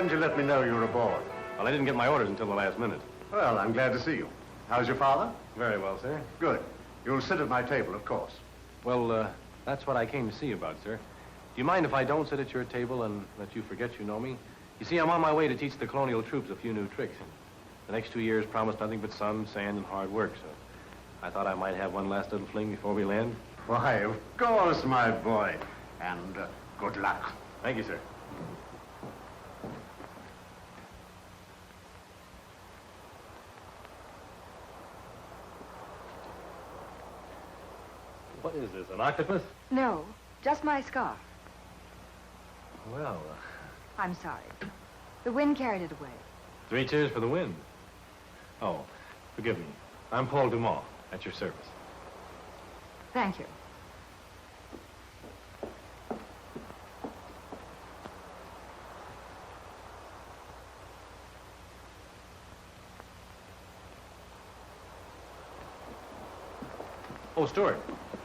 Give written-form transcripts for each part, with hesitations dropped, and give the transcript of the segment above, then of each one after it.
didn't you let me know you were aboard? Well, I didn't get my orders until the last minute. Well, I'm glad to see you. How's your father? Very well, sir. Good. You'll sit at my table, of course. Well, that's what I came to see you about, sir. Do you mind if I don't sit at your table and let you forget you know me? You see, I'm on my way to teach the colonial troops a few new tricks. The next 2 years promise nothing but sun, sand, and hard work, so I thought I might have one last little fling before we land. Why, of course, my boy. And good luck. Thank you, sir. What is this, an octopus? No, just my scarf. Well, I'm sorry. The wind carried it away. 3 cheers for the wind. Oh, forgive me. I'm Paul Dumont, at your service. Thank you. Oh, Stuart.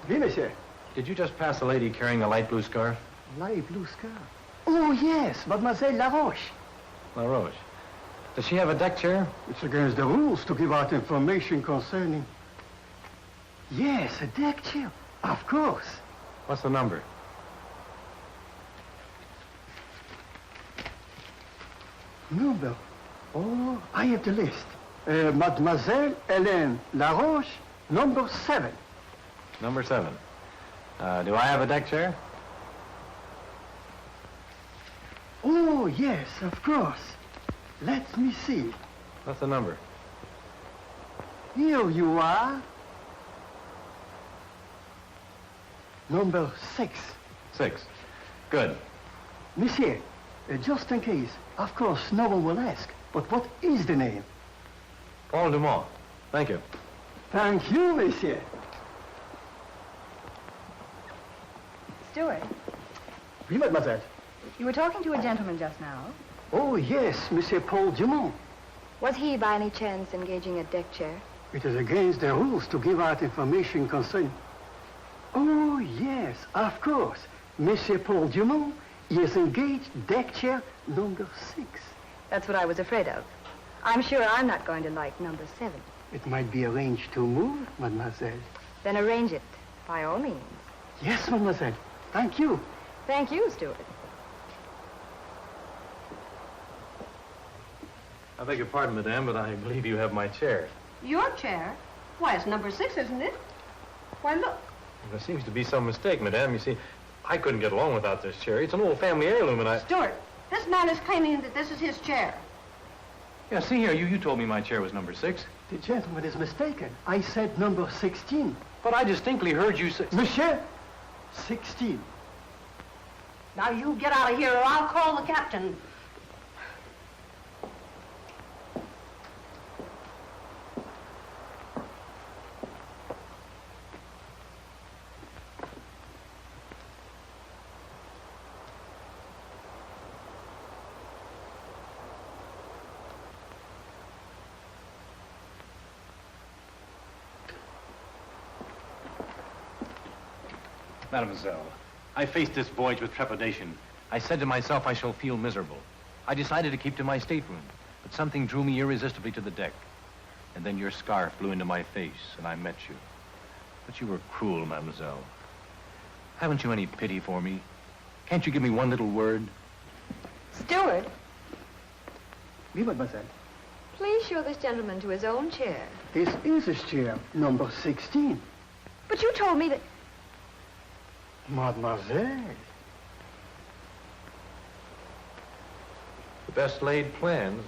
Oui, monsieur. Did you just pass a lady carrying a light blue scarf? Light blue scarf. Oh, yes, Mademoiselle Laroche. LaRoche. Does she have a deck chair? It's against the rules to give out information concerning... Yes, a deck chair. Of course. What's the number? Number? Oh, I have the list. Mademoiselle Hélène Laroche, number 7. Number 7. Do I have a deck chair? Oh, yes, of course. Let me see. What's the number? Here you are. Number 6. 6. Good. Monsieur, just in case, of course, no one will ask, but what is the name? Paul Dumont. Thank you. Thank you, monsieur. Stuart, Oui, mademoiselle. you were talking to a gentleman just now. Oh, yes, Monsieur Paul Dumont. Was he, by any chance, engaging a deck chair? It is against the rules to give out information concerning... Oh, yes, of course. Monsieur Paul Dumont is engaged deck chair number 6. That's what I was afraid of. I'm sure I'm not going to like number 7. It might be arranged to move, mademoiselle. Then arrange it, by all means. Yes, mademoiselle. Thank you. Thank you, Stuart. I beg your pardon, madame, but I believe you have my chair. Your chair? Why, it's number 6, isn't it? Why, look. There seems to be some mistake, madame. You see, I couldn't get along without this chair. It's an old family heirloom, and I... Stuart, this man is claiming that this is his chair. Yeah, see here, you told me my chair was number 6. The gentleman is mistaken. I said number 16. But I distinctly heard you say... Monsieur, 16. Now, you get out of here or I'll call the captain. Mademoiselle, I faced this voyage with trepidation. I said to myself, I shall feel miserable. I decided to keep to my stateroom, but something drew me irresistibly to the deck. And then your scarf blew into my face, and I met you. But you were cruel, mademoiselle. Haven't you any pity for me? Can't you give me one little word? Stuart, Oui, mademoiselle. please show this gentleman to his own chair. This is his chair, number 16. But you told me that... Mademoiselle. The best laid plans.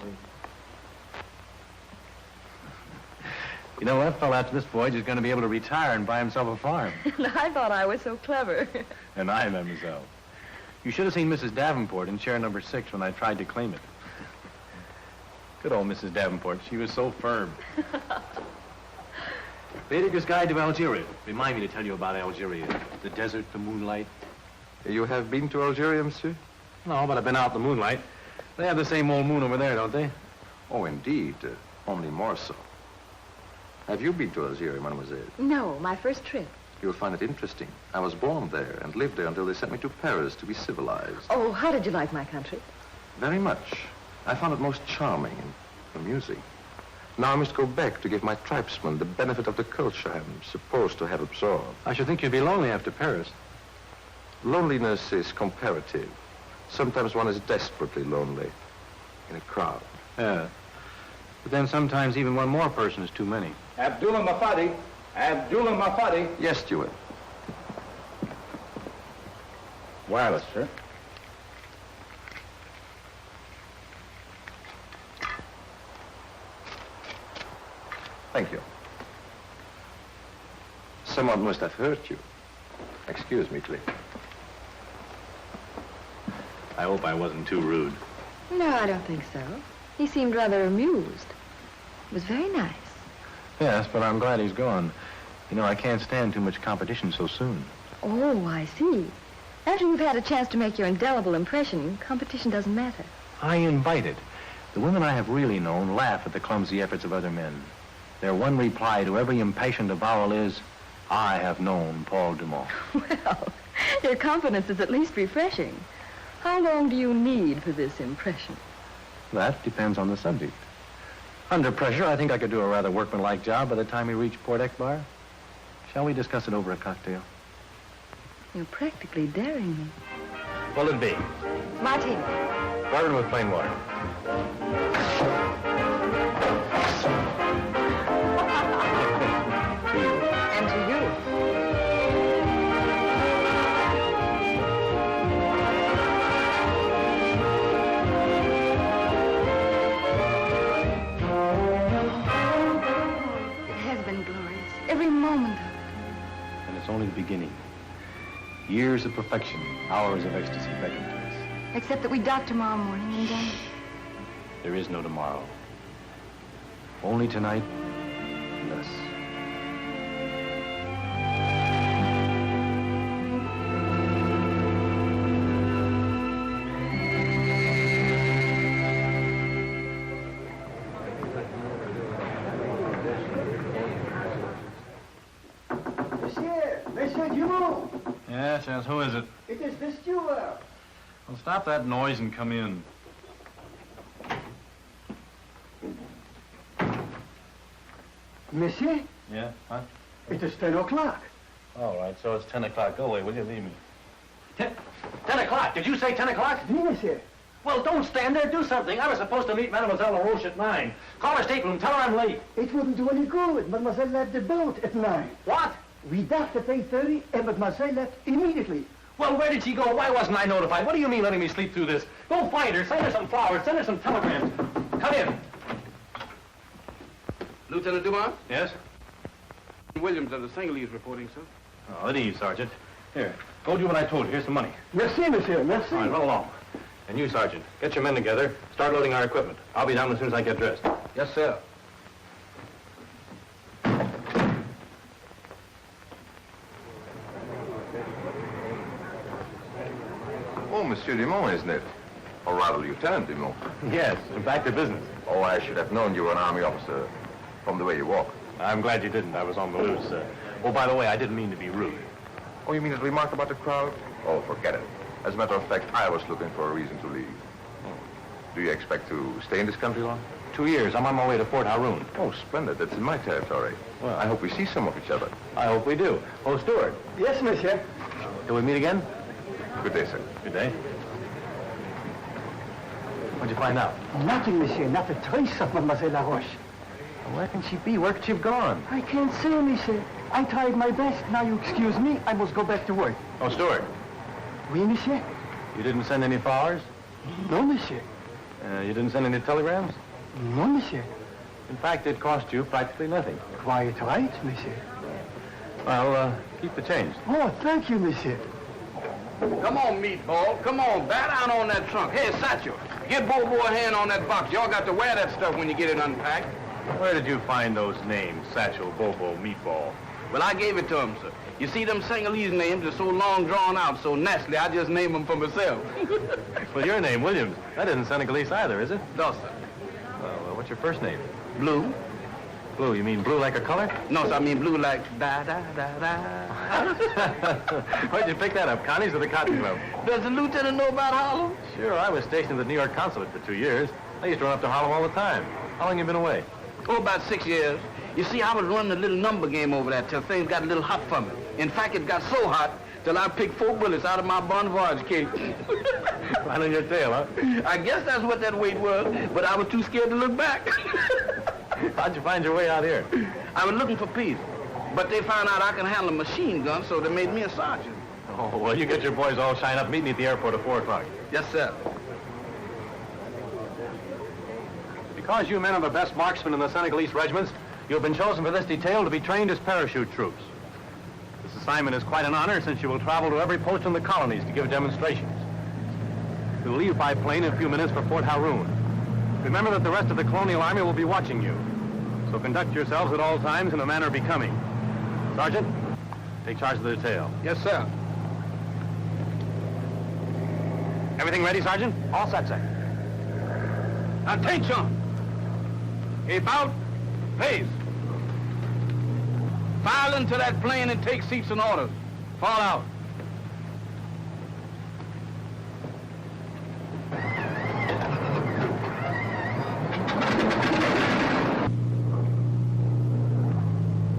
You know, that fellow after this voyage is going to be able to retire and buy himself a farm. I thought I was so clever. And I, mademoiselle. You should have seen Mrs. Davenport in chair number 6 when I tried to claim it. Good old Mrs. Davenport. She was so firm. Baedeker's Guide to Algeria. Remind me to tell you about Algeria. The desert, the moonlight. You have been to Algeria, monsieur? No, but I've been out in the moonlight. They have the same old moon over there, don't they? Oh, indeed. Only more so. Have you been to Algeria, mademoiselle? No, my first trip. You'll find it interesting. I was born there and lived there until they sent me to Paris to be civilized. Oh, how did you like my country? Very much. I found it most charming and amusing. Now I must go back to give my tribesmen the benefit of the culture I'm supposed to have absorbed. I should think you'd be lonely after Paris. Loneliness is comparative. Sometimes one is desperately lonely in a crowd. Yeah. But then sometimes even one more person is too many. Abdullah Mafadi. Abdullah Mafadi. Yes, Stewart. Wireless, sir. Thank you. Someone must have hurt you. Excuse me, please. I hope I wasn't too rude. No, I don't think so. He seemed rather amused. It was very nice. Yes, but I'm glad he's gone. You know, I can't stand too much competition so soon. Oh, I see. After you've had a chance to make your indelible impression, competition doesn't matter. I invite it. The women I have really known laugh at the clumsy efforts of other men. Their one reply to every impassioned avowal is, I have known Paul Dumont. Well, your confidence is at least refreshing. How long do you need for this impression? That depends on the subject. Under pressure, I think I could do a rather workmanlike job by the time we reach Port Ekbar. Shall we discuss it over a cocktail? You're practically daring me. What'll it be? Martini. Bourbon with plain water. To you. And to you. It has been glorious. Every moment of it. And it's only the beginning. Years of perfection, hours of ecstasy beckon to us. Except that we dock tomorrow morning and then... There is no tomorrow. Only tonight and us. Monsieur Dumont. Yes, who is it? It is the steward. Well, stop that noise and come in. Monsieur, Yeah? Huh? it is 10 o'clock. All right, so it's 10 o'clock. Go away, will you? Leave me. 10 o'clock. Did you say 10 o'clock? Oui, monsieur. Well, don't stand there. Do something. I was supposed to meet Mademoiselle LaRoche at 9. Call her stateroom. Tell her I'm late. It wouldn't do any good. Mademoiselle left the boat at 9. What? We docked at 8:30 and Mademoiselle left immediately. Well, where did she go? Why wasn't I notified? What do you mean letting me sleep through this? Go find her. Send her some flowers. Send her some telegrams. Come in. Lieutenant Dumont? Yes? Williams of the Singhalese reporting, sir. Oh, at ease, Sergeant. Here, go do what I told you. Here's some money. Merci, monsieur. Merci. All right, run along. And you, Sergeant, get your men together. Start loading our equipment. I'll be down as soon as I get dressed. Yes, sir. Oh, Monsieur Dumont, isn't it? Or rather, Lieutenant Dumont. Yes, back to business. Oh, I should have known you were an army officer from the way you walk. I'm glad you didn't. I was on the loose. Oh, by the way, I didn't mean to be rude. Oh, you mean that remark about the crowd? Oh, forget it. As a matter of fact, I was looking for a reason to leave. Do you expect to stay in this country long? 2 years. I'm on my way to Fort Haroun. Oh, splendid. That's in my territory. Well, I hope we see some of each other. I hope we do. Oh, Stewart, Yes, monsieur. till we meet again? Good day, sir. Good day. What'd you find out? Nothing, monsieur. Not a trace of Mademoiselle LaRoche. Where can she be? Where could she have gone? I can't say, monsieur. I tried my best. Now you excuse me. I must go back to work. Oh, Stewart, Oui, monsieur? you didn't send any flowers? No, monsieur. You didn't send any telegrams? No, monsieur. In fact, it cost you practically nothing. Quite right, monsieur. Well, keep the change. Oh, thank you, monsieur. Come on, meatball. Come on, bat down on that trunk. Hey, Satchel, get Bobo a hand on that box. Y'all got to wear that stuff when you get it unpacked. Where did you find those names? Satchel, Bobo, Meatball. Well, I gave it to him, sir. You see, them Singhalese names are so long drawn out, so naturally, I just name them for myself. Well, your name, Williams. That isn't Senegalese either, is it? No, sir. Well, what's your first name? Blue? Blue. You mean blue like a color? No, sir, I mean blue like da-da-da-da. Where'd you pick that up, Connie's or the Cotton Club? Does the lieutenant know about Harlem? Sure, I was stationed at the New York consulate for 2 years. I used to run up to Harlem all the time. How long you been away? Oh, about 6 years. You see, I was running a little number game over there till things got a little hot for me. In fact, it got so hot till I picked 4 bullets out of my Bon Voyage case. Right on your tail, huh? I guess that's what that weight was, but I was too scared to look back. How'd you find your way out here? I was looking for peace, but they found out I can handle a machine gun, so they made me a sergeant. Oh, well, you get your boys all shined up. Meet me at the airport at 4 o'clock. Yes, sir. Because you men are the best marksmen in the Senegalese regiments, you have been chosen for this detail to be trained as parachute troops. This assignment is quite an honor since you will travel to every post in the colonies to give demonstrations. You'll leave by plane in a few minutes for Fort Haroun. Remember that the rest of the colonial army will be watching you. So conduct yourselves at all times in a manner becoming. Sergeant, take charge of the detail. Yes, sir. Everything ready, Sergeant? All set, sir. Attention! About, please. File into that plane and take seats and orders. Fall out.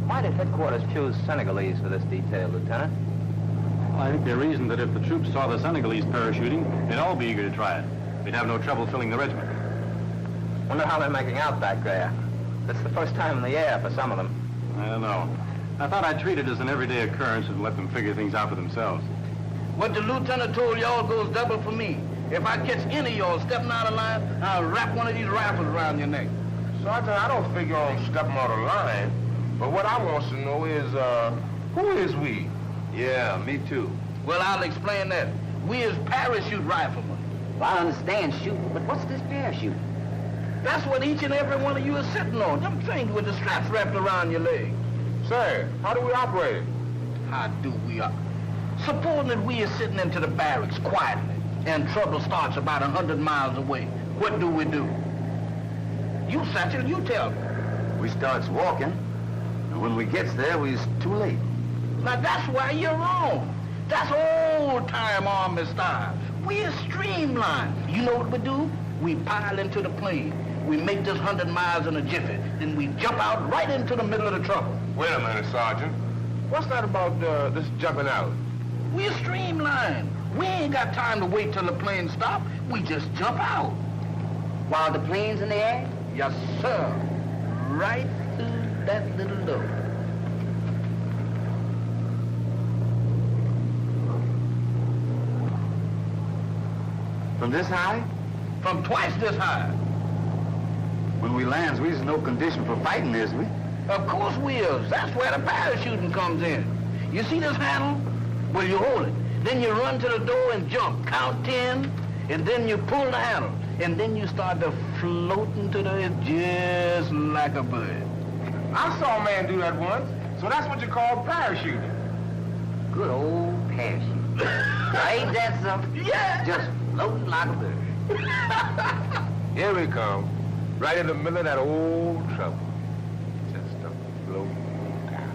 Why did headquarters choose Senegalese for this detail, Lieutenant? Well, I think they reasoned that if the troops saw the Senegalese parachuting, they'd all be eager to try it. They'd have no trouble filling the regiment. Wonder how they're making out back there. It's the first time in the air for some of them. I don't know. I thought I'd treat it as an everyday occurrence and let them figure things out for themselves. What the lieutenant told y'all goes double for me. If I catch any of y'all stepping out of line, I'll wrap one of these rifles around your neck. Sergeant, I don't figure on stepping out of line. But what I want to know is, who is we? Yeah, me too. Well, I'll explain that. We is parachute riflemen. Well, I understand shooting, but what's this parachute? That's what each and every one of you is sitting on. Them things with the straps wrapped around your legs. Say, how do we operate it? How do we Supposing that we is sitting into the barracks quietly, and trouble starts about 100 miles away. What do? You, Satchel, you tell me. We starts walking, and when we gets there, we's too late. Now, that's why you're wrong. That's old-time Army style. We is streamlined. You know what we do? We pile into the plane. We make this 100 miles in a jiffy. Then we jump out right into the middle of the trouble. Wait a minute, Sergeant. What's that about this jumping out? We is streamlined. We ain't got time to wait till the plane stops. We just jump out. While the plane's in the air? Yes, sir. Right through that little door. From this high? From twice this high. When we lands, we's in no condition for fighting, is we? Of course we is. That's where the parachuting comes in. You see this handle? Well, you hold it. Then you run to the door and jump. Count 10, and then you pull the handle. And then you start to floating to the edge just like a bird. I saw a man do that once, so that's what you call parachuting. Good old parachute. Ain't that something? Yeah. Just floating like a bird. Here we come, right in the middle of that old trouble. Just a floating down.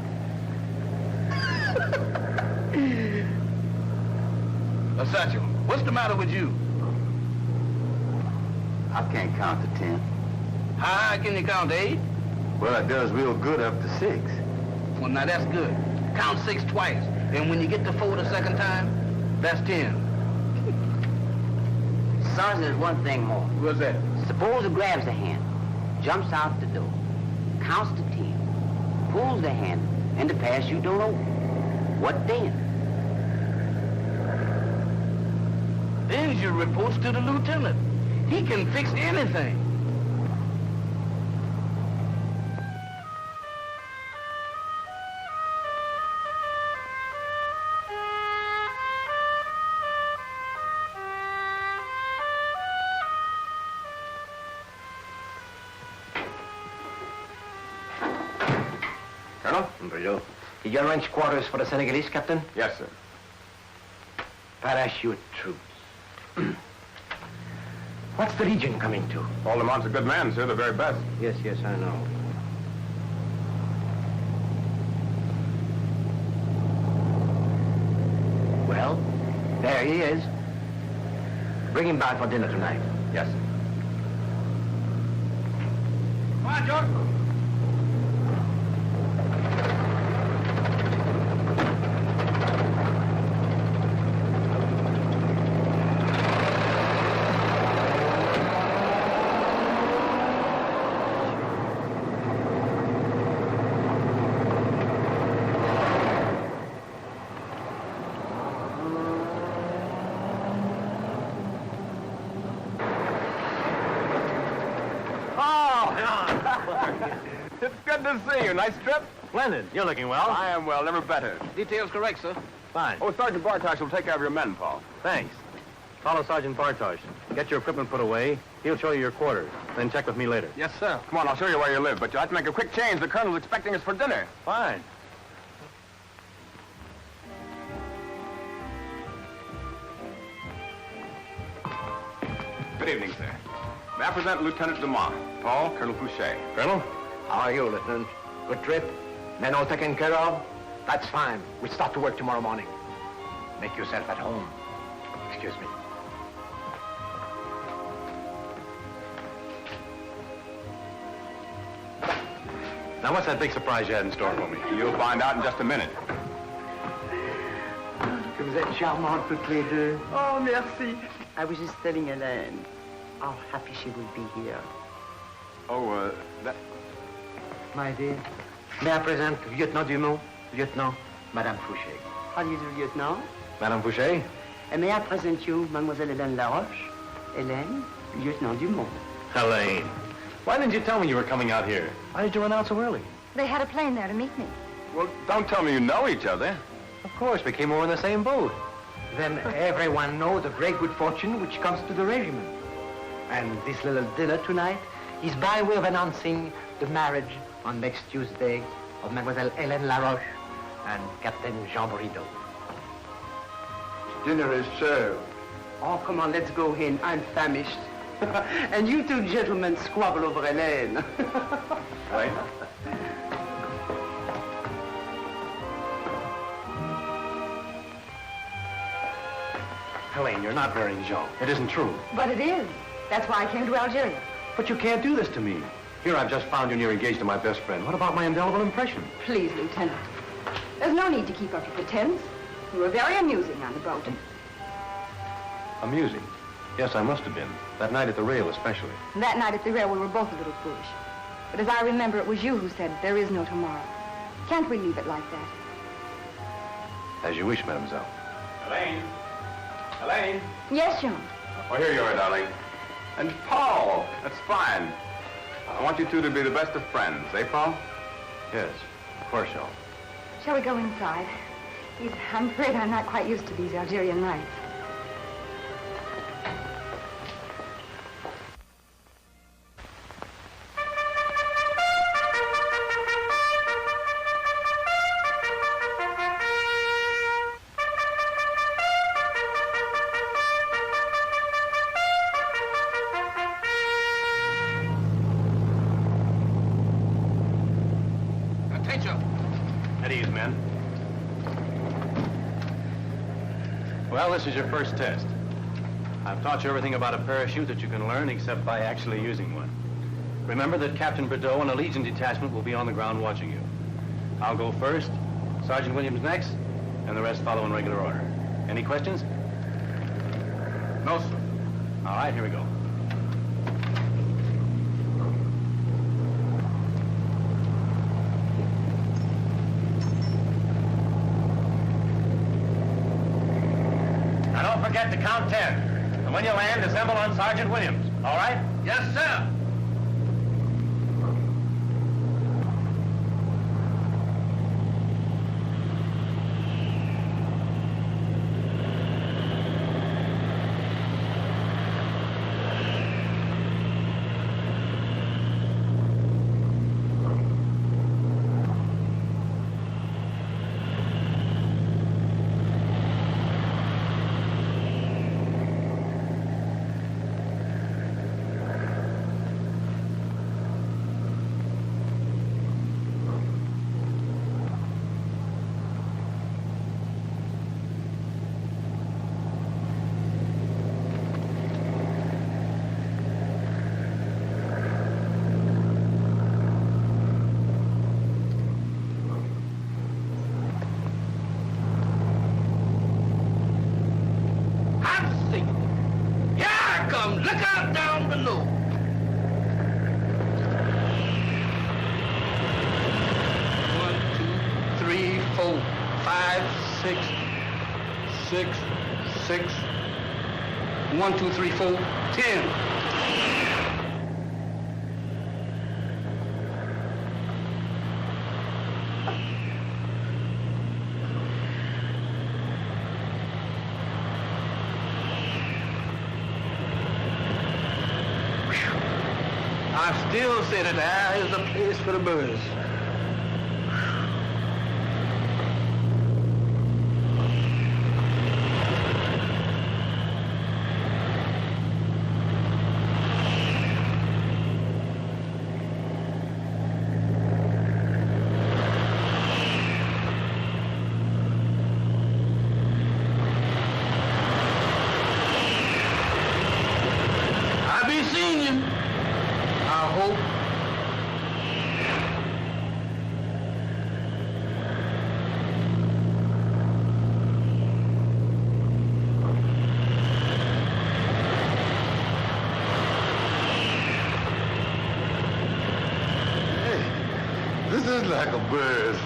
Satchel, what's the matter with you? I can't count to 10. How high can you count, 8? Well, it does real good up to 6. Well, now that's good. Count 6 twice. And when you get to 4 the second time, that's 10. Sergeant, there's one thing more. What's that? Suppose he grabs the hand, jumps out the door, counts to 10, pulls the handle, and the parachute don't open. What then? Then you report to the lieutenant. He can fix anything. Colonel? Byrd. Did you arrange quarters for the Senegalese, Captain? Yes, sir. Parachute troops. What's the Legion coming to? All the Mont's a good man, sir. The very best. Yes, I know. Well, there he is. Bring him back for dinner tonight. Yes, sir. on, George. It's good to see you. Nice trip? Splendid. You're looking well. I am well, never better. Details correct, sir. Fine. Oh, Sergeant Bartosh will take care of your men, Paul. Thanks. Follow Sergeant Bartosh. Get your equipment put away. He'll show you your quarters. Then check with me later. Yes, sir. Come on, I'll show you where you live, but you'll have to make a quick change. The Colonel's expecting us for dinner. Fine. Good evening, sir. May I present Lieutenant Dumas, Paul, Colonel Fouché. Colonel? How are you, Lieutenant? Good trip? Men all taken care of? That's fine. We start to work tomorrow morning. Make yourself at home. Excuse me. Now, what's that big surprise you had in store for me? You'll find out in just a minute. Que vous êtes charmantes toutes les deux. Oh, merci. I was just telling Hélène how happy she would be here. Oh, that... My dear, may I present Lieutenant Dumont, Lieutenant Madame Fouché. How do you do, Lieutenant? Madame Fouché? And may I present you Mademoiselle Hélène Laroche? Hélène, Lieutenant Dumont. Helene. Why didn't you tell me you were coming out here? Why did you run out so early? They had a plane there to meet me. Well, don't tell me you know each other. Of course, we came over in the same boat. Then everyone knows the great good fortune which comes to the regiment. And this little dinner tonight is by way of announcing the marriage on next Tuesday of Mademoiselle Hélène Laroche and Captain Jean Brideau. Dinner is served. Oh, come on, let's go in. I'm famished. And you two gentlemen squabble over Hélène. Right? Helene, you're not marrying Jean. It isn't true. But it is. That's why I came to Algeria. But you can't do this to me. Here, I've just found you and you're engaged to my best friend. What about my indelible impression? Please, Lieutenant. There's no need to keep up your pretense. You were very amusing on the boat. Amusing. Yes, I must have been. That night at the rail, especially. And that night at the rail, we were both a little foolish. But as I remember, it was you who said, there is no tomorrow. Can't we leave it like that? As you wish, mademoiselle. Helene? Helene? Yes, Jean. Oh, here you are, darling. And Paul, that's fine. I want you two to be the best of friends, eh, Paul? Yes, of course, Jean. Shall we go inside? I'm afraid I'm not quite used to these Algerian nights. At ease, men. Well, this is your first test. I've taught you everything about a parachute that you can learn except by actually using one. Remember that Captain Bordeaux and a Legion detachment will be on the ground watching you. I'll go first, Sergeant Williams next, and the rest follow in regular order. Any questions? No, sir. All right, here we go. Now don't forget to count 10. And when you land, assemble on Sergeant Williams. All right? Yes, sir. 4, 5, 6, 6, 6. 1, 2, 3, 4, 10. I still say that there is a place for the birds. This is like a bird.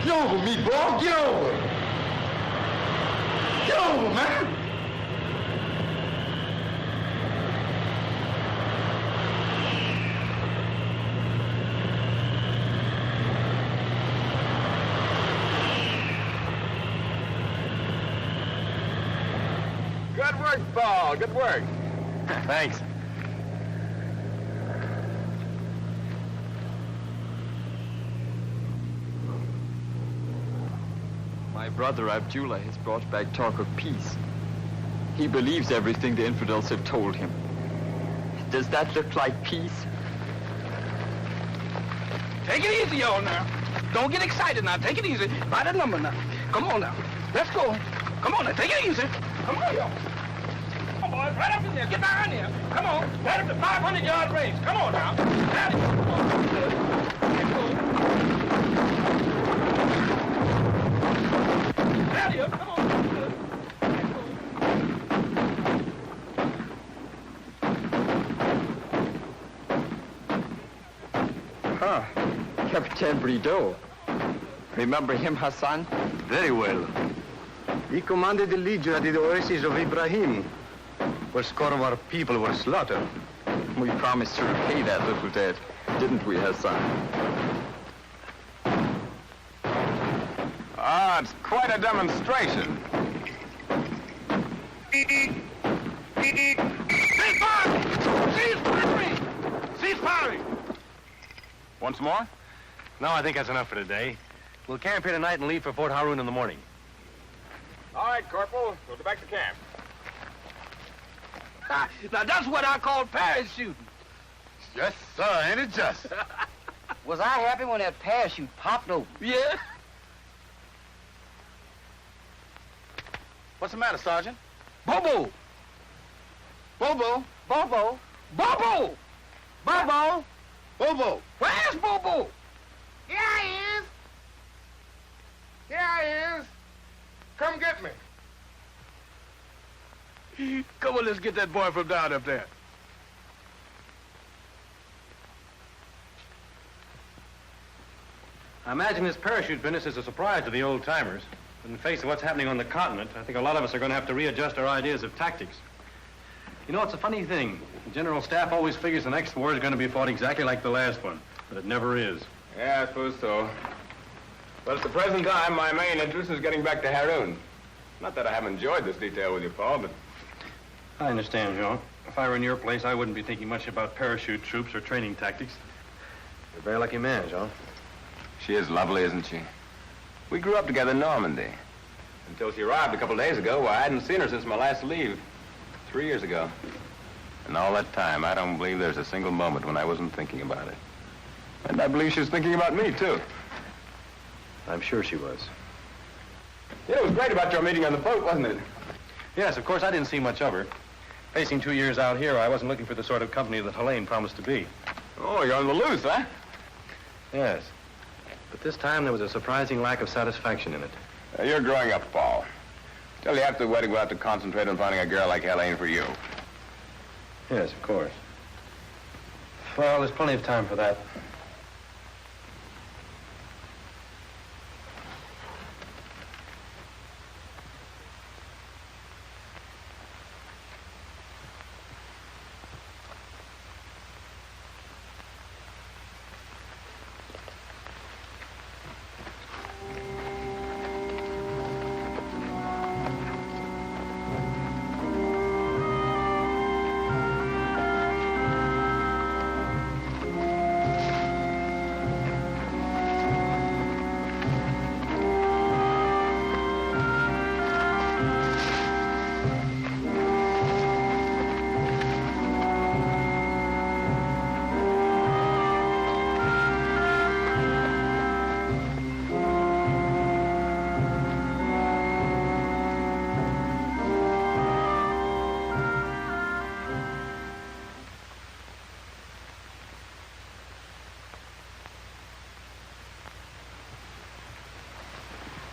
Get over, meatball. Get over. Get over, man. Good work, Paul. Good work. Thanks. My brother Abdullah has brought back talk of peace. He believes everything the infidels have told him. Does that look like peace? Take it easy, y'all, now. Don't get excited now. Take it easy. Buy the number now. Come on now. Let's go. Come on now. Take it easy. Come on, y'all. Come on, boys. Right up in there. Get behind there. Come on. Right up to 500-yard range. Come on now. Daddy. Come on. Let's go. Daddy, come on. Huh. Captain Brideau. Remember him, Hassan? Very well. He commanded the legion at the oasis of Ibrahim, where a score of our people were slaughtered. We promised to repay that little debt, didn't we, Hassan? Ah, it's quite a demonstration. Cease firing! Cease firing! Cease firing! Once more? No, I think that's enough for today. We'll camp here tonight and leave for Fort Haroun in the morning. All right, Corporal. We'll go back to camp. Now, that's what I call parachuting. Yes, sir. Ain't it just? Was I happy when that parachute popped open? Yeah? What's the matter, Sergeant? Bobo! Bobo! Bobo! Bobo! Bobo! Bobo! Where's Bobo? Here he is. Here he is. Come get me. Come on, let's get that boy from down up there. I imagine this parachute business is a surprise to the old-timers. But in the face of what's happening on the continent, I think a lot of us are going to have to readjust our ideas of tactics. You know, it's a funny thing. The General Staff always figures the next war is going to be fought exactly like the last one, but it never is. Yeah, I suppose so. But at the present time, my main interest is getting back to Haroun. Not that I haven't enjoyed this detail with you, Paul, but... I understand, Jean. If I were in your place, I wouldn't be thinking much about parachute troops or training tactics. You're a very lucky man, Jean. She is lovely, isn't she? We grew up together in Normandy. Until she arrived a couple days ago, why, I hadn't seen her since my last leave. 3 years ago. And all that time, I don't believe there's a single moment when I wasn't thinking about it. And I believe she was thinking about me, too. I'm sure she was. Yeah, it was great about your meeting on the boat, wasn't it? Yes, of course, I didn't see much of her. Facing 2 years out here, I wasn't looking for the sort of company that Helene promised to be. Oh, you're on the loose, huh? Yes. But this time, there was a surprising lack of satisfaction in it. You're growing up, Paul. Still, you have to go out to concentrate on finding a girl like Helene for you. Yes, of course. Well, there's plenty of time for that.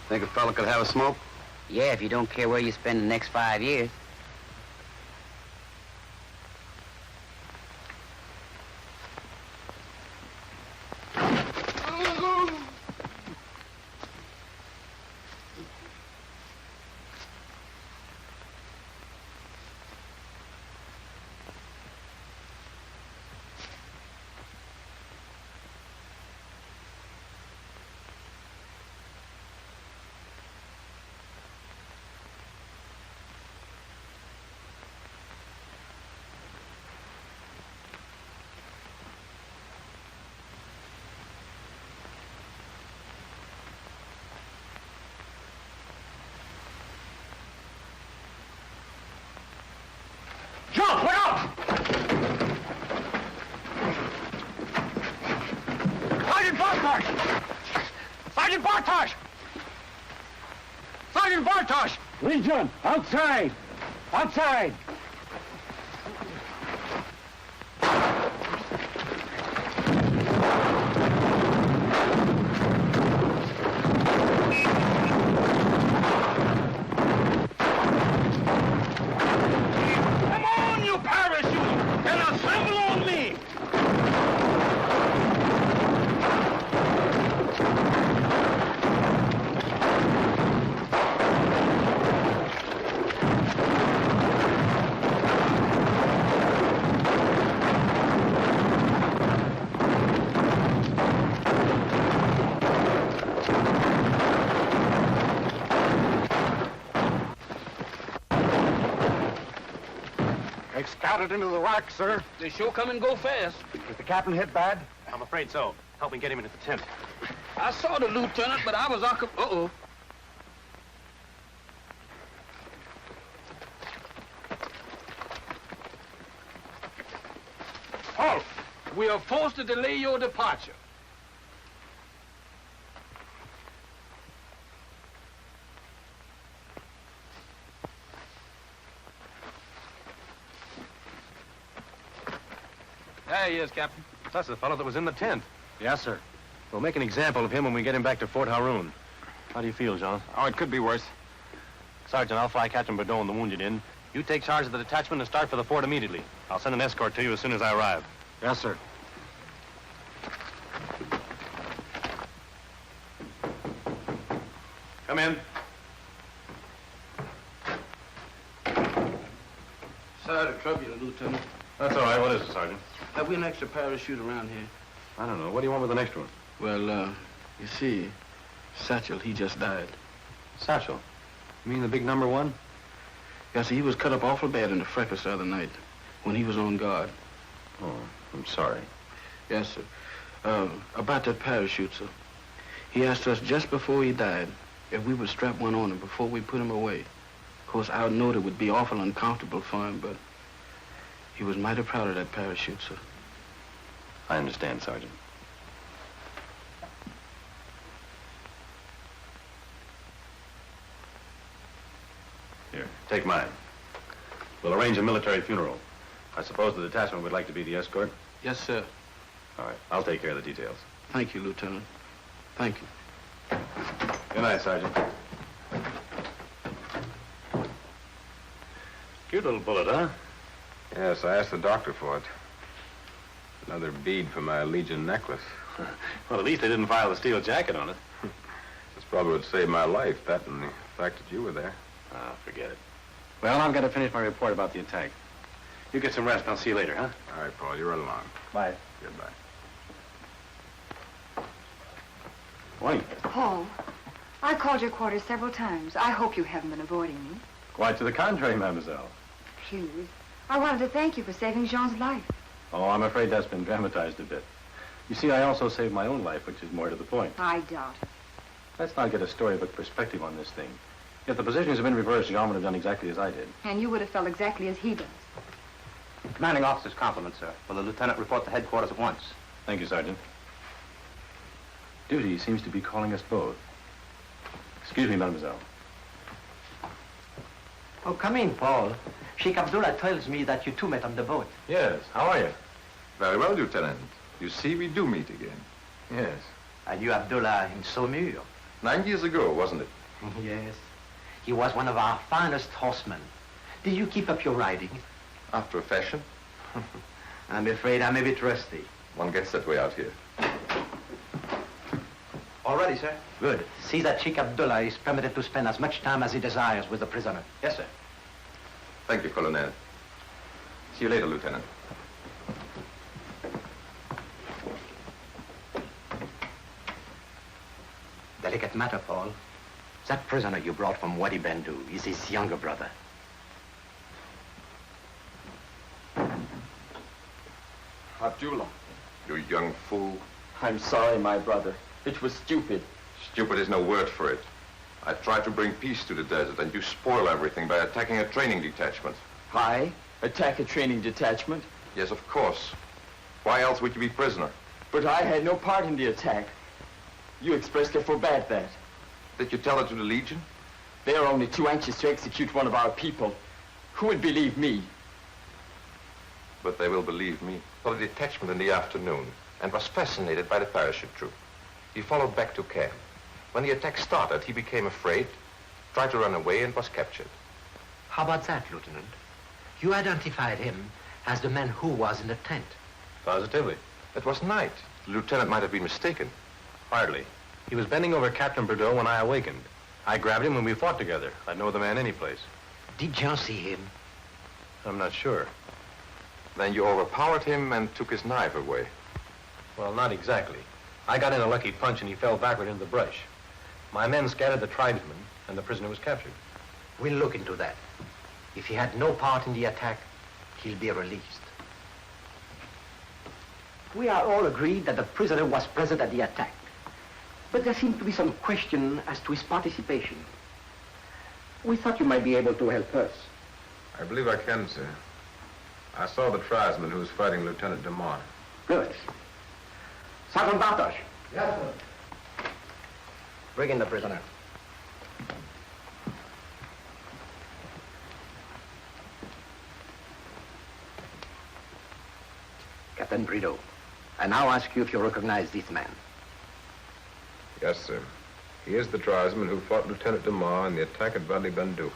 Think a fella could have a smoke? Yeah, if you don't care where you spend the next 5 years. Jump! Look out! Sergeant Bartosh! Sergeant Bartosh! Sergeant Bartosh! Legion, outside! Outside! They scouted into the rock, sir. They sure come and go fast. Is the captain hit bad? I'm afraid so. Help me get him into the tent. I saw the lieutenant, but I was occupied. Uh-oh. Halt! We are forced to delay your departure. There he is, Captain. That's the fellow that was in the tent. Yes, sir. We'll make an example of him when we get him back to Fort Haroun. How do you feel, John? Oh, it could be worse. Sergeant, I'll fly Captain Byrd and the wounded in. You take charge of the detachment and start for the fort immediately. I'll send an escort to you as soon as I arrive. Yes, sir. Come in. Sorry to trouble you, Lieutenant. That's all right. What is it, Sergeant? Have we an extra parachute around here? I don't know. What do you want with the next one? Well, you see, Satchel, he just died. Satchel. You mean the big number one? Yeah, see, he was cut up awful bad in the fracas the other night when he was on guard. Oh, I'm sorry. Yes, sir. About that parachute, sir. He asked us just before he died if we would strap one on him before we put him away. Of course, I know it would be awful uncomfortable for him, but he was mighty proud of that parachute, sir. I understand, Sergeant. Here, take mine. We'll arrange a military funeral. I suppose the detachment would like to be the escort? Yes, sir. All right, I'll take care of the details. Thank you, Lieutenant. Thank you. Good night, Sergeant. Cute little bullet, huh? Yes, I asked the doctor for it. Another bead for my Legion necklace. Well, at least they didn't file a steel jacket on it. This probably would save my life, that and the fact that you were there. Oh, forget it. Well, I've got to finish my report about the attack. You get some rest, and I'll see you later, huh? All right, Paul, you run along. Bye. Goodbye. Morning. Paul, I called your quarters several times. I hope you haven't been avoiding me. Quite to the contrary, mademoiselle. Please. I wanted to thank you for saving Jean's life. Oh, I'm afraid that's been dramatized a bit. You see, I also saved my own life, which is more to the point. I doubt it. Let's not get a storybook perspective on this thing. If the positions had been reversed, Jean would have done exactly as I did. And you would have felt exactly as he does. Commanding officer's compliments, sir. Will the lieutenant report to headquarters at once? Thank you, Sergeant. Duty seems to be calling us both. Excuse me, mademoiselle. Oh, come in, Paul. Sheikh Abdullah tells me that you two met on the boat. Yes, how are you? Very well, Lieutenant. You see, we do meet again. Yes. And you, Abdullah, in Saumur. 9 years ago, wasn't it? Yes. He was one of our finest horsemen. Did you keep up your riding? After a fashion. I'm afraid I'm a bit rusty. One gets that way out here. All ready, sir. Good. See that Sheikh Abdullah is permitted to spend as much time as he desires with the prisoner. Yes, sir. Thank you, Colonel. See you later, Lieutenant. Delicate matter, Paul. That prisoner you brought from Wadi Bendu is his younger brother. Abdullah. You young fool. I'm sorry, my brother. It was stupid. Stupid is no word for it. I tried to bring peace to the desert, and you spoil everything by attacking a training detachment. I attack a training detachment? Yes, of course. Why else would you be prisoner? But I had no part in the attack. You expressly forbade that. Did you tell it to the Legion? They are only too anxious to execute one of our people. Who would believe me? But they will believe me. Saw the detachment in the afternoon and was fascinated by the parachute troop. He followed back to camp. When the attack started, he became afraid, tried to run away, and was captured. How about that, Lieutenant? You identified him as the man who was in the tent. Positively. It was night. The lieutenant might have been mistaken. Hardly. He was bending over Captain Byrd when I awakened. I grabbed him and we fought together. I'd know the man any place. Did Jean see him? I'm not sure. Then you overpowered him and took his knife away. Well, not exactly. I got in a lucky punch and he fell backward into the brush. My men scattered the tribesmen and the prisoner was captured. We'll look into that. If he had no part in the attack, he'll be released. We are all agreed that the prisoner was present at the attack. But there seems to be some question as to his participation. We thought you might be able to help us. I believe I can, sir. I saw the tribesman who was fighting Lieutenant DeMar. Good. Sergeant Bartosz. Yes, sir. Bring in the prisoner. Captain Brito, I now ask you if you recognize this man. Yes, sir. He is the tribesman who fought Lieutenant DeMar in the attack at Wadi Bendu.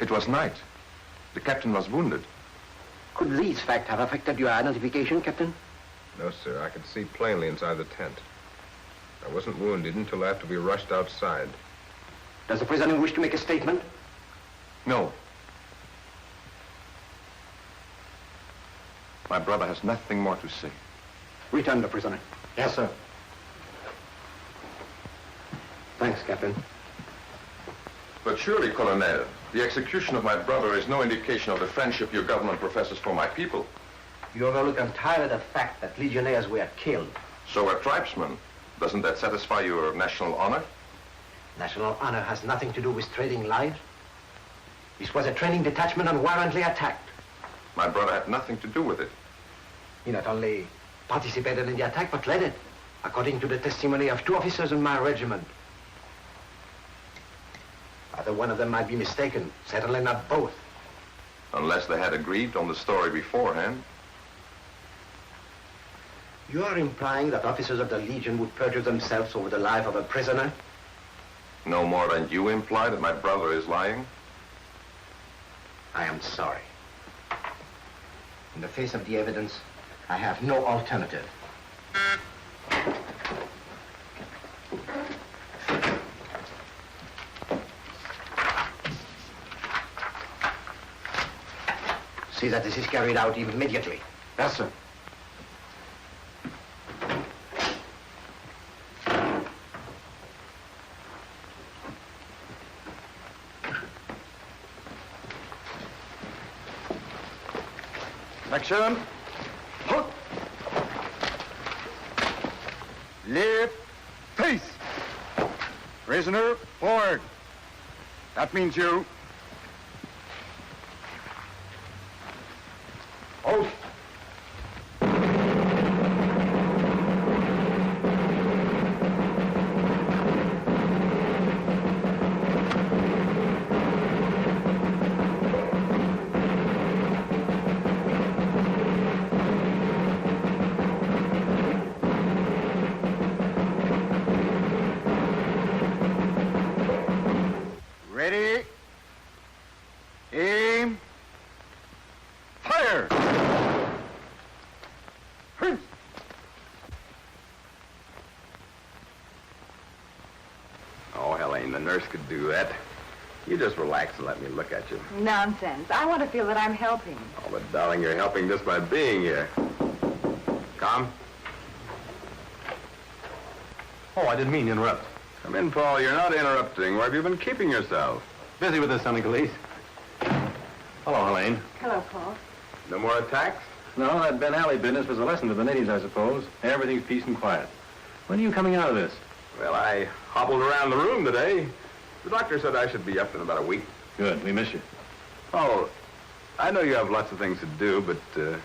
It was night. The captain was wounded. Could these facts have affected your identification, Captain? No, sir. I could see plainly inside the tent. I wasn't wounded until after we rushed outside. Does the prisoner wish to make a statement? No. My brother has nothing more to say. Return the prisoner. Yes, sir. Thanks, Captain. But surely, Colonel, the execution of my brother is no indication of the friendship your government professes for my people. You overlook entirely the fact that legionnaires were killed. So were tribesmen. Doesn't that satisfy your national honor? National honor has nothing to do with trading lives. This was a training detachment unwarrantedly attacked. My brother had nothing to do with it. He not only participated in the attack, but led it, according to the testimony of 2 officers in my regiment. Either one of them might be mistaken, certainly not both. Unless they had agreed on the story beforehand. You are implying that officers of the Legion would perjure themselves over the life of a prisoner? No more than you imply that my brother is lying? I am sorry. In the face of the evidence, I have no alternative. See that this is carried out immediately. Yes, sir. Action. Halt. Left. Face. Prisoner, forward. That means you. Oath. Ready. Aim. Fire! Oh, Helene, the nurse could do that. You just relax and let me look at you. Nonsense. I want to feel that I'm helping. Oh, but darling, you're helping just by being here. Come. Oh, I didn't mean to interrupt. Come in, Paul. You're not interrupting. Where have you been keeping yourself? Busy with the Senegalese. Hello, Helene. Hello, Paul. No more attacks? No, that Ben Alley business was a lesson to the natives, I suppose. Everything's peace and quiet. When are you coming out of this? Well, I hobbled around the room today. The doctor said I should be up in about a week. Good. We miss you. Oh, I know you have lots of things to do, but, well,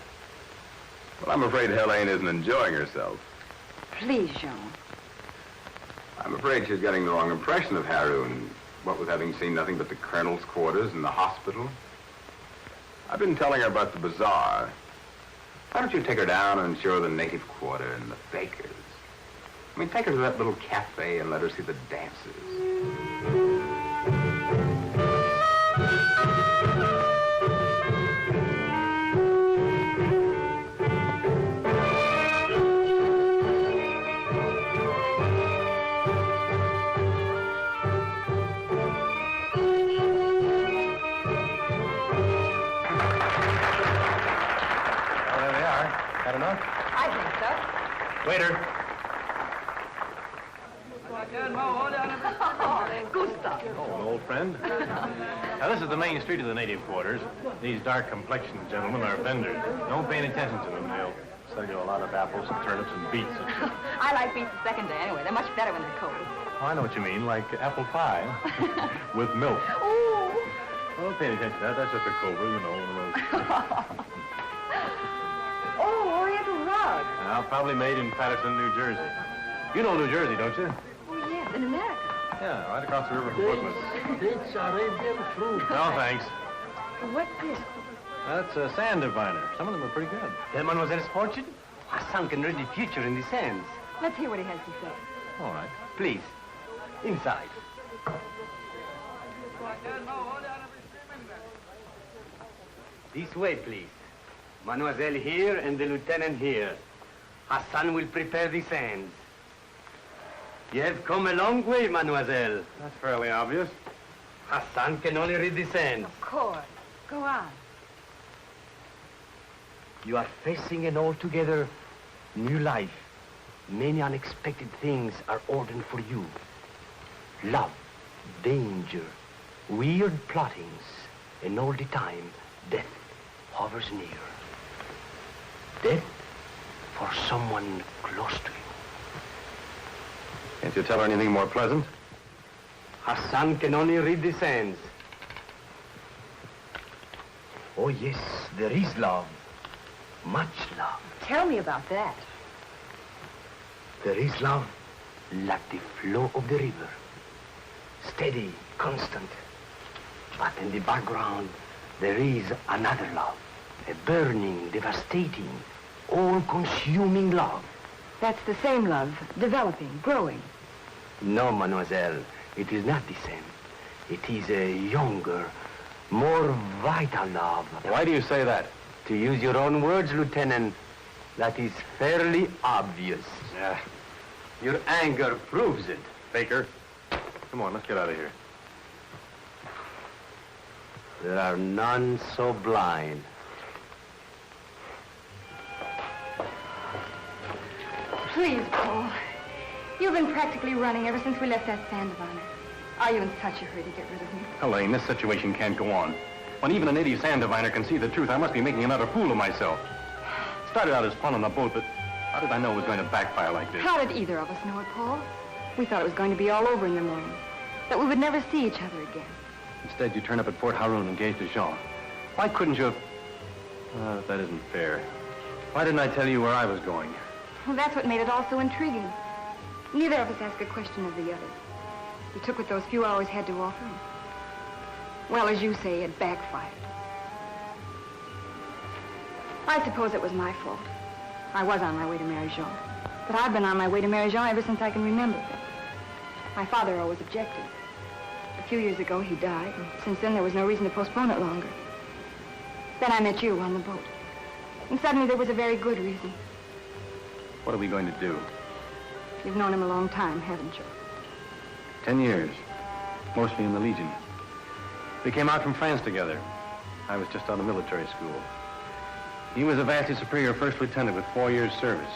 I'm afraid Helene isn't enjoying herself. Please, Jean. I'm afraid she's getting the wrong impression of Haroun, what with having seen nothing but the colonel's quarters and the hospital. I've been telling her about the bazaar. Why don't you take her down and show her the native quarter and the bakers? I mean, take her to that little cafe and let her see the dances. Got enough? I think so. Waiter. Gustav. Oh, an old friend. Now, this is the main street of the native quarters. These dark-complexioned gentlemen are vendors. Don't pay any attention to them. They'll sell you a lot of apples and turnips and beets. I like beets the second day anyway. They're much better when they're cold. Oh, I know what you mean, like apple pie with milk. Ooh. Don't pay any attention to that. That's just a cobra, you know, one of those. Oh, Oriental rug. Now, probably made in Patterson, New Jersey. You know New Jersey, don't you? Oh, yes, in America. Yeah, right across the river from Brooklyn. It's Arabian fruit. No, thanks. What's this? That's a sand diviner. Some of them are pretty good. Tell Mademoiselle's fortune? Hassan can read the future in the sands. Let's hear what he has to say. All right. Please, inside. This way, please. Mademoiselle here and the lieutenant here. Hassan will prepare the sands. You have come a long way, mademoiselle. That's fairly obvious. Hassan can only read the sands. Of course. Go on. You are facing an altogether new life. Many unexpected things are ordained for you. Love, danger, weird plottings, and all the time, death hovers near. Death for someone close to you. Can't you tell her anything more pleasant? Hassan can only read the sands. Oh, yes, there is love. Much love. Tell me about that. There is love like the flow of the river. Steady, constant. But in the background, there is another love. A burning, devastating, all-consuming love. That's the same love, developing, growing. No, mademoiselle, it is not the same. It is a younger, more vital love. Why do you say that? It To use your own words, Lieutenant, that is fairly obvious. Yeah. Your anger proves it. Baker, come on, let's get out of here. There are none so blind. Please, Paul. You've been practically running ever since we left that stand of honor. Are you in such a hurry to get rid of me? Helene, this situation can't go on. When even a native sand diviner can see the truth, I must be making another fool of myself. Started out as fun on the boat, but how did I know it was going to backfire like this? How did either of us know it, Paul? We thought it was going to be all over in the morning, that we would never see each other again. Instead, you turn up at Port Haroun engaged to Jean. Why couldn't you have... that isn't fair. Why didn't I tell you where I was going? Well, that's what made it all so intriguing. Neither of us asked a question of the other. We took what those few hours had to offer. Well, as you say, it backfired. I suppose it was my fault. I was on my way to marry Jean. But I've been on my way to marry Jean ever since I can remember. My father always objected. A few years ago, he died, and since then there was no reason to postpone it longer. Then I met you on the boat. And suddenly there was a very good reason. What are we going to do? You've known him a long time, haven't you? 10 years. Mostly in the Legion. We came out from France together. I was just out of military school. He was a vastly superior first lieutenant with 4 years' service.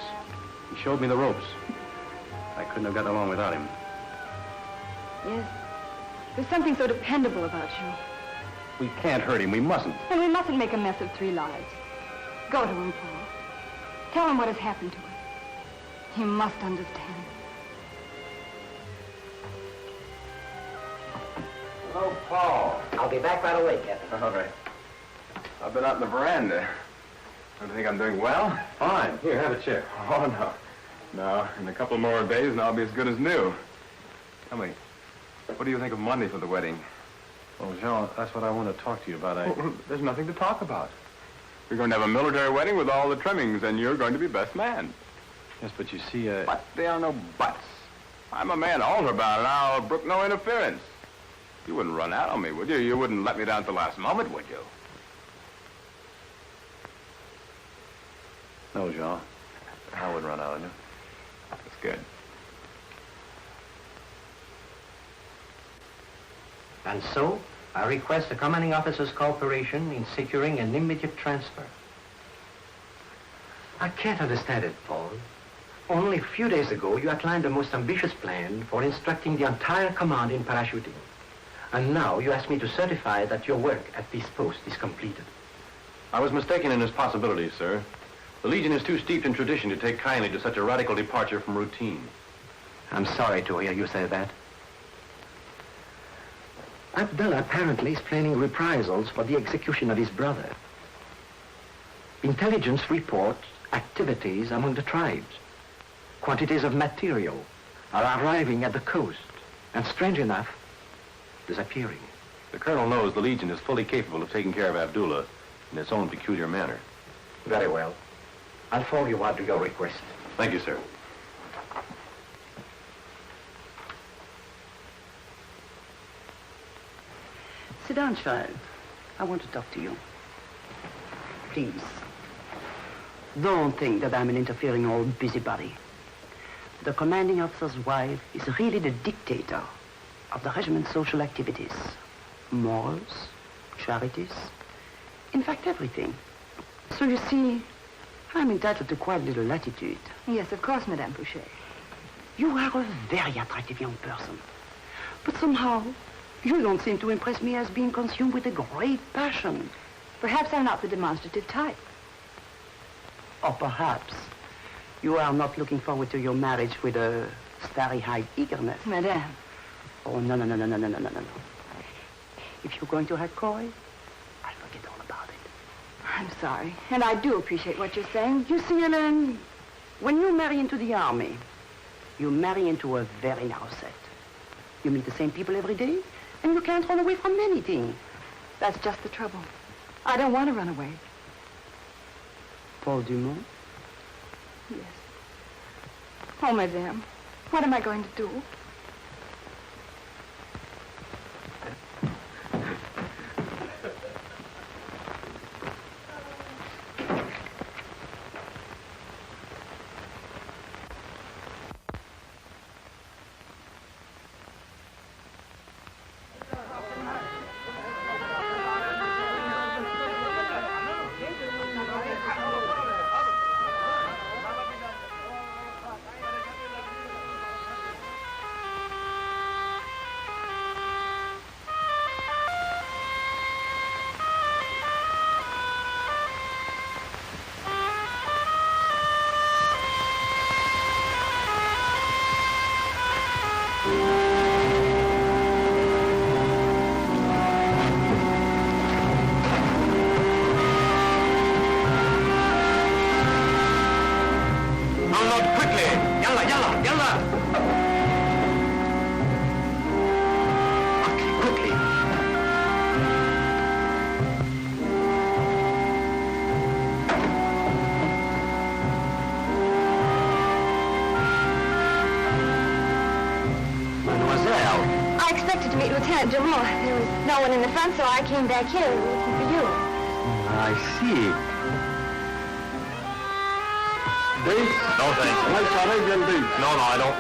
He showed me the ropes. I couldn't have gotten along without him. Yes. There's something so dependable about you. We can't hurt him. We mustn't. And we mustn't make a mess of 3 lives. Go to him, Paul. Tell him what has happened to us. He must understand. Oh, Paul. I'll be back right away, Captain. All right. I've been out in the veranda. Don't you think I'm doing well? Fine. Here, have a chair. Oh, no. No, in a couple more days and I'll be as good as new. Tell me, what do you think of Monday for the wedding? Oh, Jean, that's what I want to talk to you about. Well, there's nothing to talk about. We're going to have a military wedding with all the trimmings, and you're going to be best man. Yes, but you see, But there are no buts. I'm a man older about it. I'll brook no interference. You wouldn't run out on me, would you? You wouldn't let me down at the last moment, would you? No, Jean. I wouldn't run out on you. That's good. And so, I request the commanding officer's cooperation in securing an immediate transfer. I can't understand it, Paul. Only a few days ago, you outlined the most ambitious plan for instructing the entire command in parachuting. And now you ask me to certify that your work at this post is completed. I was mistaken in his possibilities, sir. The Legion is too steeped in tradition to take kindly to such a radical departure from routine. I'm sorry to hear you say that. Abdullah apparently is planning reprisals for the execution of his brother. Intelligence reports activities among the tribes. Quantities of material are arriving at the coast, and strange enough, disappearing. The Colonel knows the Legion is fully capable of taking care of Abdullah in its own peculiar manner. Very well. I'll follow you out to your request. Thank you, sir. Sit down, child. I want to talk to you. Please. Don't think that I'm an interfering old busybody. The commanding officer's wife is really the dictator of the regiment's social activities. Morals, charities, in fact, everything. So you see, I'm entitled to quite a little latitude. Yes, of course, Madame Boucher. You are a very attractive young person. But somehow, you don't seem to impress me as being consumed with a great passion. Perhaps I'm not the demonstrative type. Or perhaps you are not looking forward to your marriage with a starry-eyed eagerness. Madame. Oh, no. If you're going to have coy, I'll forget all about it. I'm sorry, and I do appreciate what you're saying. You see, Hélène, when you marry into the army, you marry into a very narrow set. You meet the same people every day, and you can't run away from anything. That's just the trouble. I don't want to run away. Paul Dumont? Yes. Oh, Madame, what am I going to do? to meet Lieutenant Jamal. There was no one in the front, so I came back here looking for you. I see. Dates? No, thanks. Nice Arabian dates. No, I don't.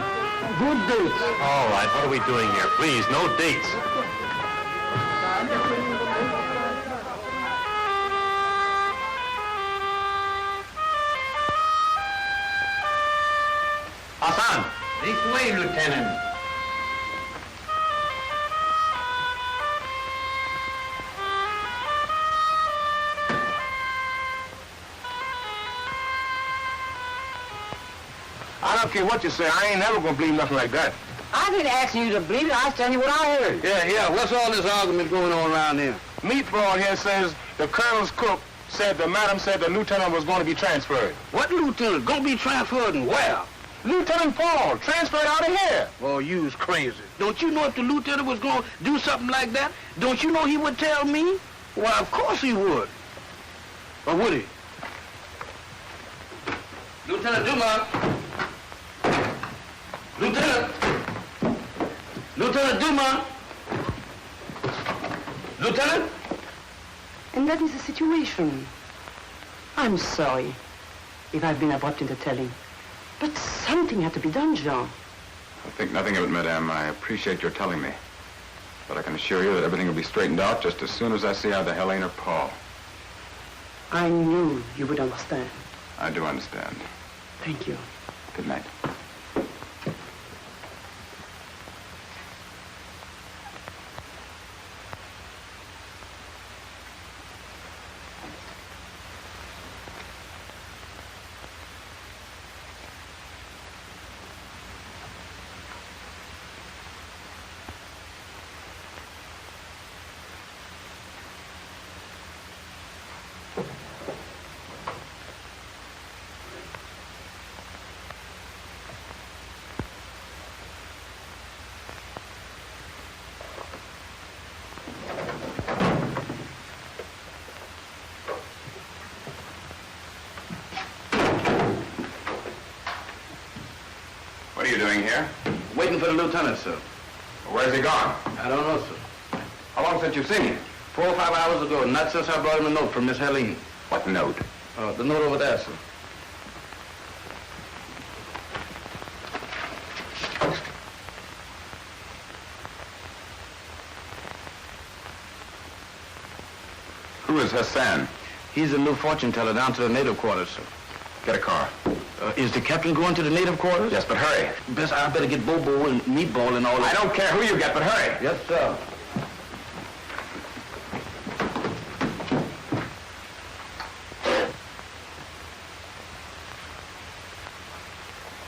Good dates. All right, what are we doing here? Please, no dates. Hassan! This way, Lieutenant. I don't care what you say. I ain't never gonna believe nothing like that. I didn't ask you to believe it. I was telling you what I heard. Yeah. What's all this argument going on around here? Meatball here says the colonel's cook said the madam said the lieutenant was going to be transferred. What lieutenant? Gonna be transferred and where? Lieutenant Paul, transferred out of here. Oh, you's crazy. Don't you know if the lieutenant was gonna do something like that? Don't you know he would tell me? Well, of course he would. Or would he? Lieutenant Dumas. Lieutenant Dumas. Lieutenant? And that is the situation. I'm sorry if I've been abrupt in the telling. But something had to be done, Jean. I think nothing of it, madame. I appreciate your telling me. But I can assure you that everything will be straightened out just as soon as I see either Helene or Paul. I knew you would understand. I do understand. Thank you. Good night. What are you doing here? Waiting for the lieutenant, sir. Where's he gone? I don't know, sir. How long since you've seen him? 4 or 5 hours ago, not since I brought him a note from Miss Helene. What note? The note over there, sir. Who is Hassan? He's a new fortune teller down to the native quarters, sir. Get a car. Is the captain going to the native quarters? Yes, but hurry. I better get Bobo and Meatball and all that. I don't care who you get, but hurry. Yes, sir.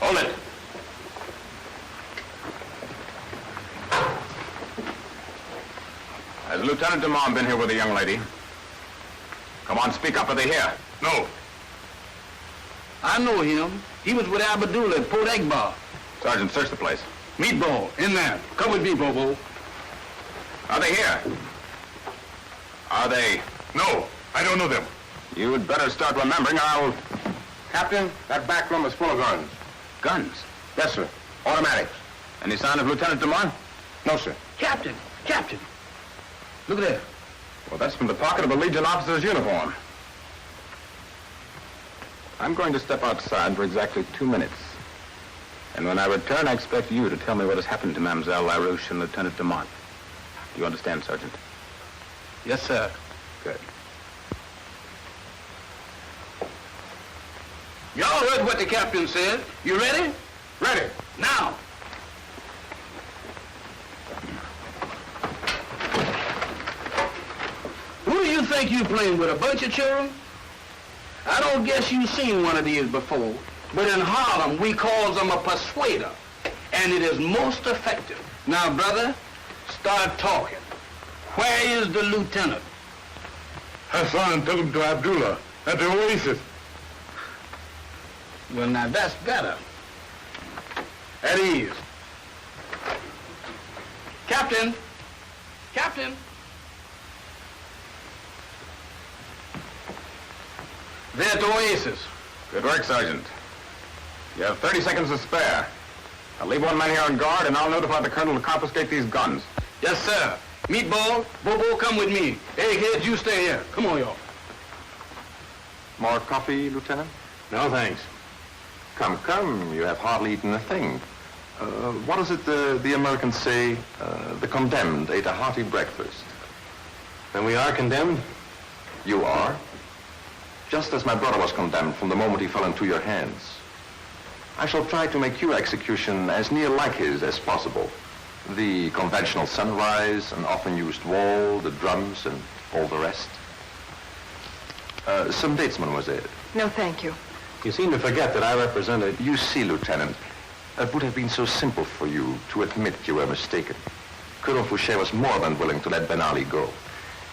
Hold it. Has Lieutenant DeMond been here with a young lady? Come on, speak up. Are they here? No. I know him. He was with Abdullah at Port Egbar. Sergeant, search the place. Meatball, in there. Come with me, Bobo. Are they here? Are they? No, I don't know them. You'd better start remembering or I'll... Captain, that back room is full of guns. Guns? Yes, sir. Automatics. Any sign of Lieutenant DeMond? No, sir. Captain! Look there. Well, that's from the pocket of a Legion officer's uniform. I'm going to step outside for exactly 2 minutes. And when I return, I expect you to tell me what has happened to Mademoiselle LaRouche and Lieutenant DeMont. Do you understand, Sergeant? Yes, sir. Good. Y'all heard what the captain said. You ready? Ready. Now. Who do you think you playing with, a bunch of children? I don't guess you've seen one of these before, but in Harlem, we call them a persuader, and it is most effective. Now, brother, start talking. Where is the lieutenant? Hassan took him to Abdullah at the Oasis. Well, now, that's better. At ease. Captain! They're at the Oasis. Good work, Sergeant. You have 30 seconds to spare. I'll leave one man here on guard, and I'll notify the colonel to confiscate these guns. Yes, sir. Meatball, Bobo, come with me. Egghead, you stay here. Come on, y'all. More coffee, Lieutenant? No, thanks. Come, come. You have hardly eaten a thing. What is it the Americans say? The condemned ate a hearty breakfast. Then we are condemned? You are? Just as my brother was condemned from the moment he fell into your hands. I shall try to make your execution as near like his as possible. The conventional sunrise, an often used wall, the drums, and all the rest. Some dates, mademoiselle. No, thank you. You seem to forget that I represented... You see, Lieutenant, it would have been so simple for you to admit you were mistaken. Colonel Fouché was more than willing to let Ben Ali go.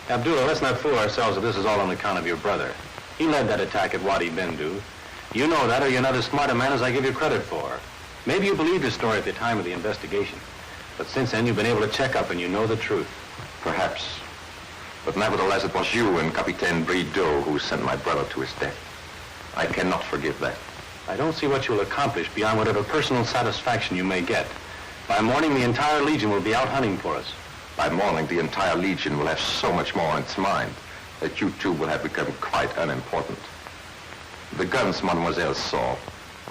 Abdullah, let's not fool ourselves that this is all on account of your brother. He led that attack at Wadi Bendu. You know that, or you're not as smart a man as I give you credit for. Maybe you believed his story at the time of the investigation. But since then, you've been able to check up and you know the truth. Perhaps. But nevertheless, it was you and Capitaine Byrd who sent my brother to his death. I cannot forgive that. I don't see what you'll accomplish beyond whatever personal satisfaction you may get. By morning, the entire Legion will be out hunting for us. By morning, the entire Legion will have so much more on its mind that you two will have become quite unimportant. The guns Mademoiselle saw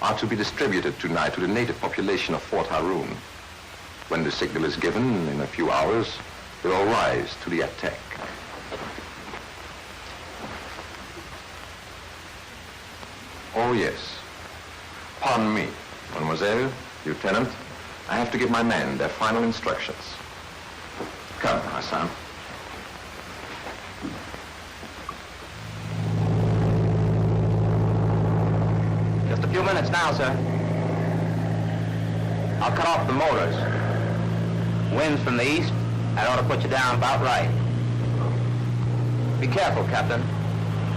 are to be distributed tonight to the native population of Fort Haroun. When the signal is given, in a few hours, they will rise to the attack. Oh, yes. Pardon me, Mademoiselle, Lieutenant. I have to give my men their final instructions. Come, Hassan. Just a few minutes now, sir. I'll cut off the motors. Winds from the east. That ought to put you down about right. Be careful, Captain.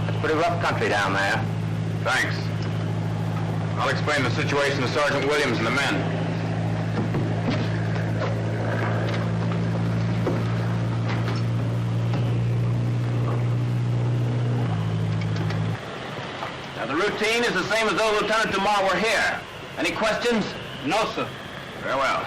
It's pretty rough country down there. Thanks. I'll explain the situation to Sergeant Williams and the men. Now, the routine is the same as though Lieutenant DeMar were here. Any questions? No, sir. Very well.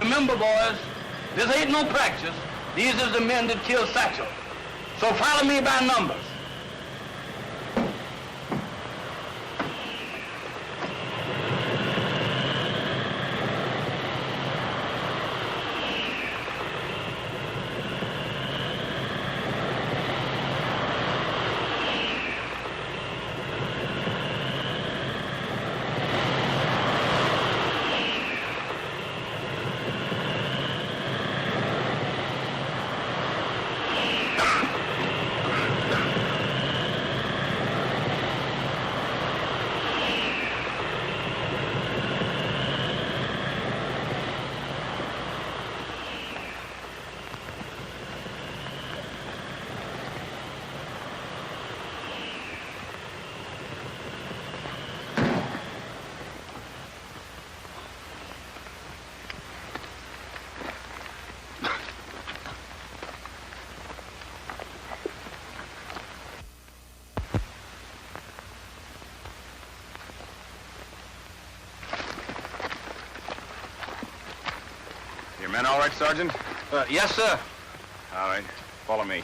Remember, boys, this ain't no practice. These is the men that killed Satchel. So follow me by numbers. Your men all right, Sergeant? Yes, sir. All right. Follow me.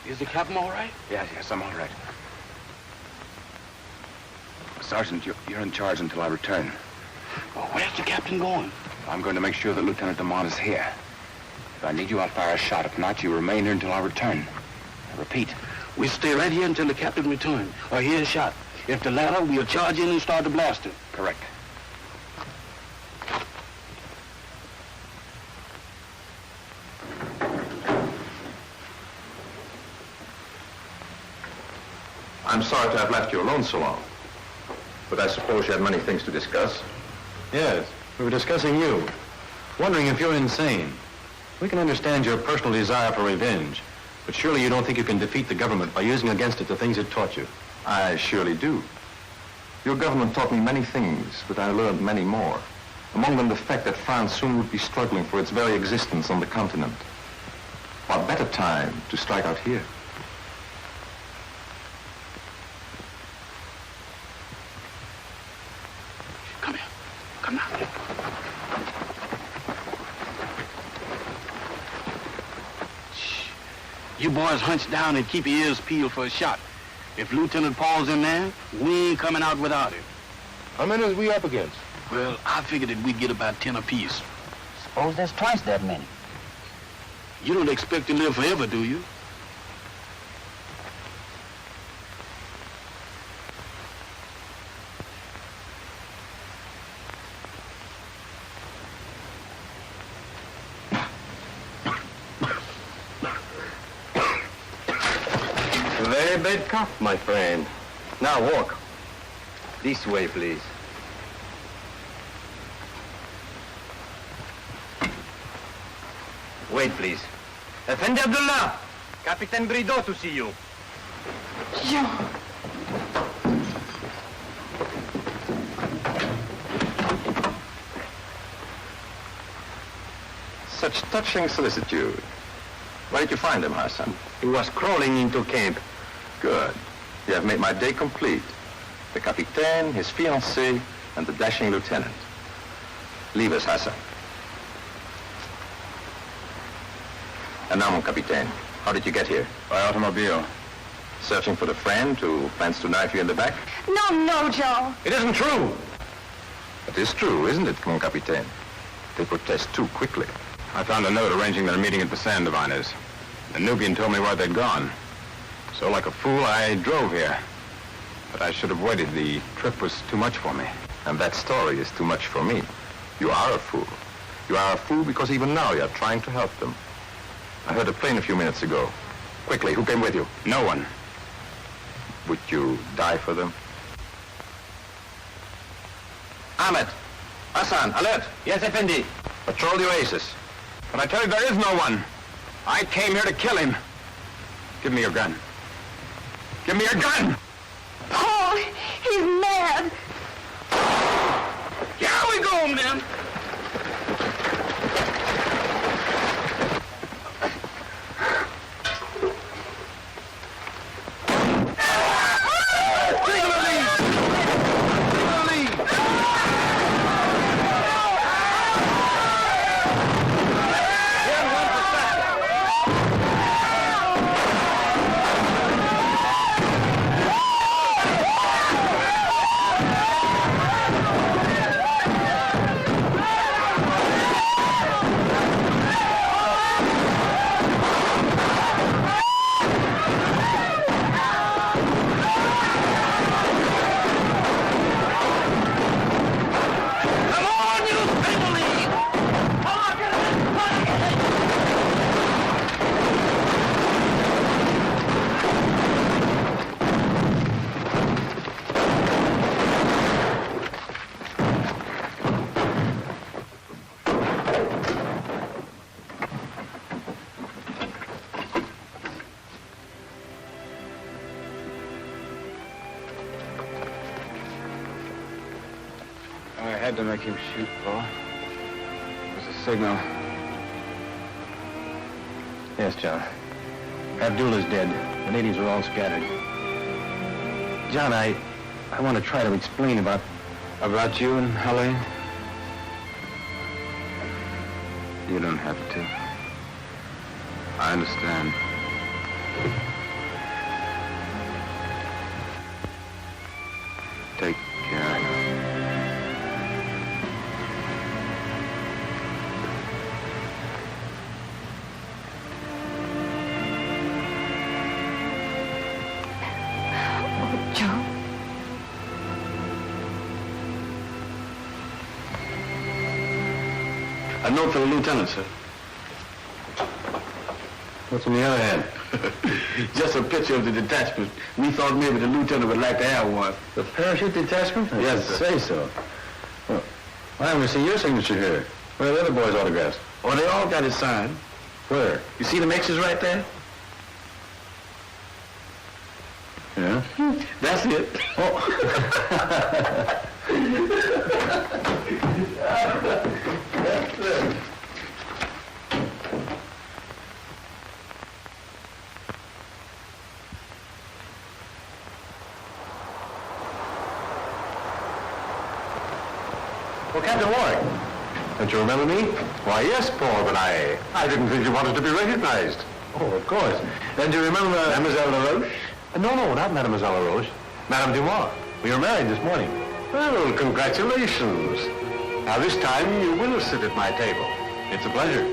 Is the captain all right? Yes, I'm all right. Sergeant, you're in charge until I return. Well, where's the captain going? I'm going to make sure that Lieutenant DeMont is here. If I need you, I'll fire a shot. If not, you remain here until I return. I repeat. We stay right here until the captain returns, or hear a shot. If the latter, we'll charge in and start the blasting. Correct. I'm sorry to have left you alone so long. But I suppose you had many things to discuss. Yes. We were discussing you, wondering if you're insane. We can understand your personal desire for revenge, but surely you don't think you can defeat the government by using against it the things it taught you. I surely do. Your government taught me many things, but I learned many more. Among them the fact that France soon would be struggling for its very existence on the continent. What better time to strike out here? Come here. Come now. Shh. You boys hunch down and keep your ears peeled for a shot. If Lieutenant Paul's in there, we ain't coming out without him. How many is we up against? Well, I figured that we'd get about 10 apiece. Suppose there's twice that many. You don't expect to live forever, do you? Very bad cough, my friend. Now walk. This way, please. Wait, please. Effendi Abdullah, Captain Byrd to see you. Jean. Such touching solicitude. Where did you find him, Hassan? He was crawling into camp. Good. You have made my day complete. The capitaine, his fiancée, and the dashing lieutenant. Leave us, Hassan. And now, mon capitaine, how did you get here? By automobile. Searching for the friend who plans to knife you in the back? No, Joe. It isn't true. It is true, isn't it, mon capitaine? They protest too quickly. I found a note arranging their meeting at the sand diviners. The Nubian told me where they'd gone. So like a fool, I drove here. But I should have waited. The trip was too much for me. And that story is too much for me. You are a fool. You are a fool because even now you're trying to help them. I heard a plane a few minutes ago. Quickly, who came with you? No one. Would you die for them? Ahmed! Hassan, alert! Yes, Effendi. Patrol the oasis. But I tell you, there is no one. I came here to kill him. Give me your gun. Give me your gun! Paul, he's mad. Here we go, men. I had to make him shoot, Paul. It was a signal. Yes, John. Abdullah's dead. The natives are all scattered. John, I want to try to explain about you and Helene? You don't have to. I understand. Take care. A note for the lieutenant, sir. What's in the other hand? Just a picture of the detachment. We thought maybe the lieutenant would like to have one. The parachute detachment? Yes, sir. Say so. Well, I haven't seen your signature here. Where are the other boys' autographs? Oh, they all got it signed. Where? You see the mixes right there? Yeah? That's it. That's it. Well, Captain Warwick, don't you remember me? Why, yes, Paul, but I didn't think you wanted to be recognized. Oh, of course. Then do you remember Mademoiselle LaRoche? No, not Mademoiselle LaRoche. Madame Dumas. We were married this morning. Well, congratulations. Now, this time you will sit at my table. It's a pleasure.